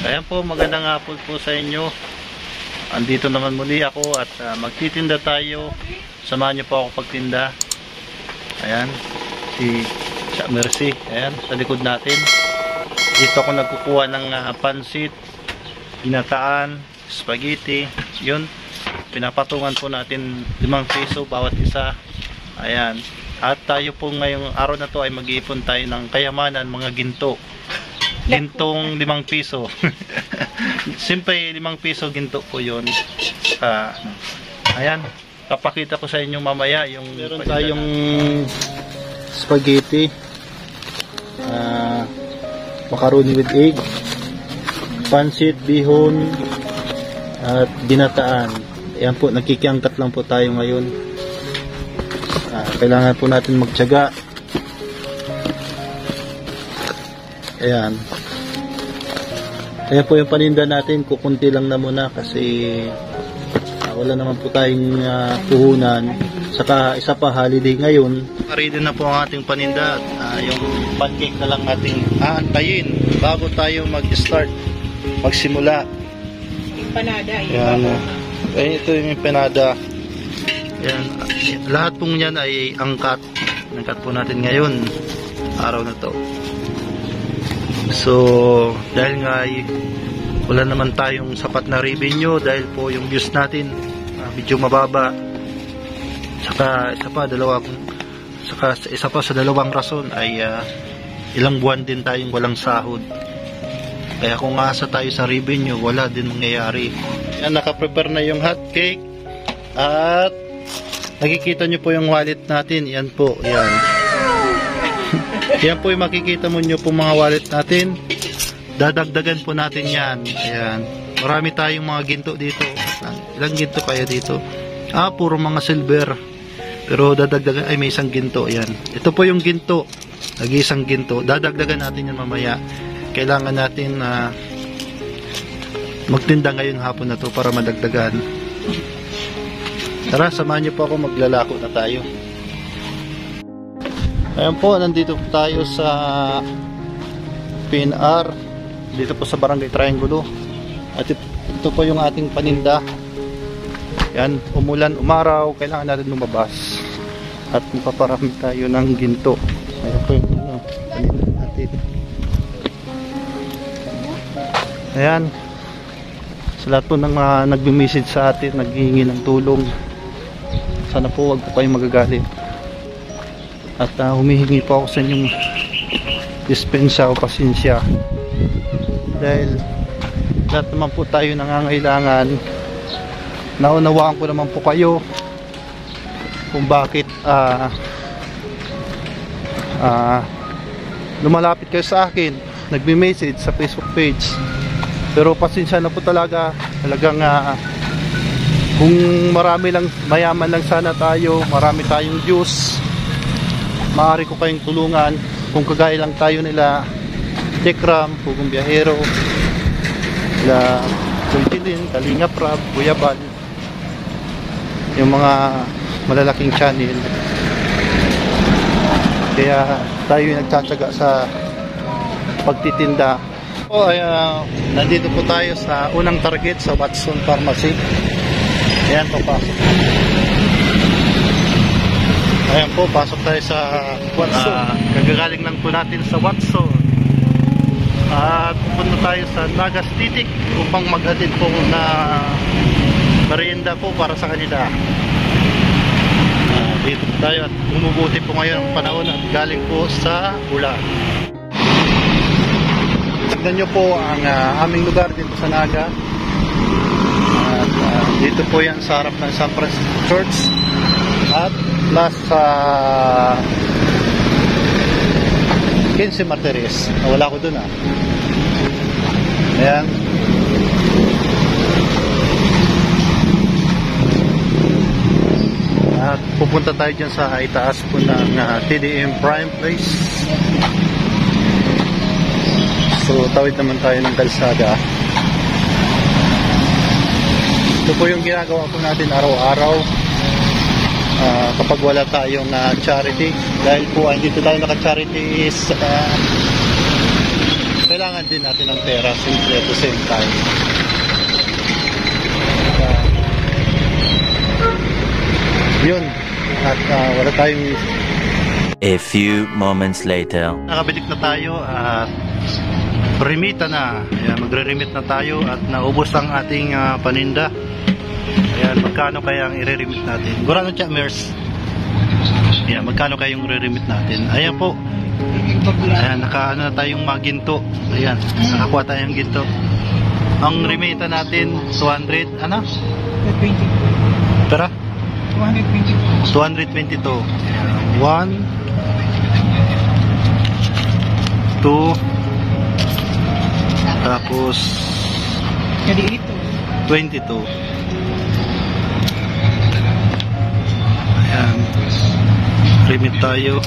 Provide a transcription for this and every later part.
Ayan po, magandang hapon po sa inyo. Andito naman muli ako at magtitinda tayo. Samahan niyo po ako pagtinda. Ayan, si Mercy. Ayan, sa likod natin. Dito ako nagkukuha ng pansit, ginataan, spaghetti. Yun, pinapatungan po natin 5 piso bawat isa. Ayan, at tayo po ngayong araw na to ay mag-iipon tayo ng kayamanan, mga ginto. Gintong 5 piso. Siyempre 5 piso ginto po yun. Ayan, papakita ko sa inyo mamaya yung meron tayong spaghetti, macaroni with egg, pansit, bihon, at ginataan. Ayan po, nagkikiangkat lang po tayo ngayon. Kailangan po natin magtiyaga. Ayan. Ayan po yung paninda natin. Kukunti lang na muna kasi wala naman po tayong puhunan. Saka isa pa, holiday ngayon. Ready na po ang ating paninda. Yung pancake na lang nating aantayin bago tayo mag-start, magsimula. Empanada. Ayan. Ito yung empanada. Ayan. Lahat pong yan ay angkat. Angkat po natin ngayon. Araw na to. So, dahil nga ay wala naman tayong sapat na revenue dahil po yung views natin medyo mababa. Saka isa pa sa dalawang rason ay ilang buwan din tayong walang sahod. Kaya kung asa tayo sa revenue, wala din mangyayari. Yan, naka-prepare na yung hot cake at nakikita nyo po yung wallet natin. Yan po, yan. Yan po yung makikita mo nyo po mga wallet natin. Dadagdagan po natin yan. Ayan. Marami tayong mga ginto dito. Ilang ginto kaya dito? Puro mga silver. Pero dadagdagan, ay may isang ginto. Ayan. Ito po yung ginto. Nag-iisang ginto. Dadagdagan natin yan mamaya. Kailangan natin magtinda ngayong hapon na to para madagdagan. Tara, samahan nyo po ako, maglalako na tayo. Ayan po, nandito po tayo sa PNR, dito po sa Barangay Triangulo. At ito po yung ating paninda. Yan, umulan, umaraw, kailangan natin lumabas. At mapaparami tayo ng ginto. Ayan po yung paninda natin. Ayan, sa lahat po ng mga nagme-message sa atin, naghihingi ng tulong, sana po wag po kayong magagalit. At humihingi po ako sa inyong dispensa o pasensya dahil lahat naman po tayo nangangailangan. Naunawaan ko naman po kayo kung bakit lumalapit kayo sa akin, nagme-message sa Facebook page. Pero pasensya na po talaga. Talagang kung marami lang, mayaman lang sana tayo, marami tayong views, maaari ko kayong tulungan. Kung kagaya lang tayo nila Tekram, Pugong Biyahero, nila Kultilin, Kalinga Prab, Buyabal, yung mga malalaking channel. Kaya tayo yung nagtsatsaga sa pagtitinda. Nandito po tayo sa unang target sa Watson Pharmacy. Ayan, papasok. Ayan po, pasok tayo sa Watson. Kagagaling lang po natin sa Watson. At pupunta tayo sa Nagas Titik upang maghatid po na merienda po para sa kanila. Dito po tayo at bumubuti po ngayon ang panahon at galing po sa ulan. Tignan nyo po ang aming lugar dito sa Naga. At dito po yan sa harap ng San Francisco Church. At plus sa 15 Martires. Wala ko dun Ayan. At pupunta tayo dyan sa itaas po ng TDM Prime Place. So tawid naman tayo ng kalsada. Ito po yung ginagawa po natin araw-araw. Kapag wala tayong charity, dahil po hindi tayo naka-charity is kailangan din natin ng pera siyempre at the same time. Yun. At wala tayong... A few moments later. Nakabalik na tayo at remita na. Ayan, magre-remit na tayo at naubos ang ating paninda. Ayan, magkano kaya ang i-remit natin? Gurano siya, Mers? Ayan, magkano kaya yung i-remit natin? Ayan po. Ayan, nakaano na tayong maginto. Ayan, nakakuha tayong ginto. Ang remita natin, 200, ano? 220. Pera? 222. 222. 1, 2, tapos Jadi ito. 22. Ayan, remit tayo.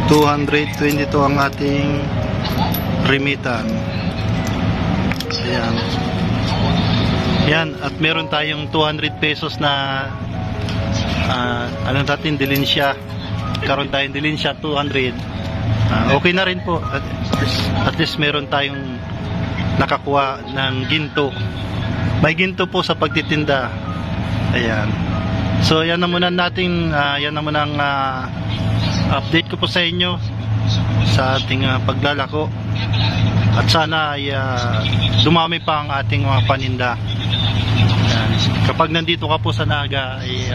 222 ang ating remitan. Ayan. Yan, at meron tayong 200 pesos na ano natin, dilinsya. Karoon tayong dilinsya 200. Okay na rin po. At least meron tayong nakakuha ng ginto. May ginto po sa pagtitinda. Ayan. So yan na muna natin, yan na muna ang update ko po sa inyo sa ating paglalako. At sana ay dumami pa ang ating mga paninda. Ayan. Kapag nandito ka po sa Naga ay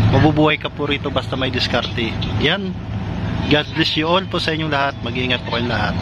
mabubuhay ka po rito basta may diskarte. Yan. God bless you all po sa inyong lahat. Mag-iingat po kayong lahat.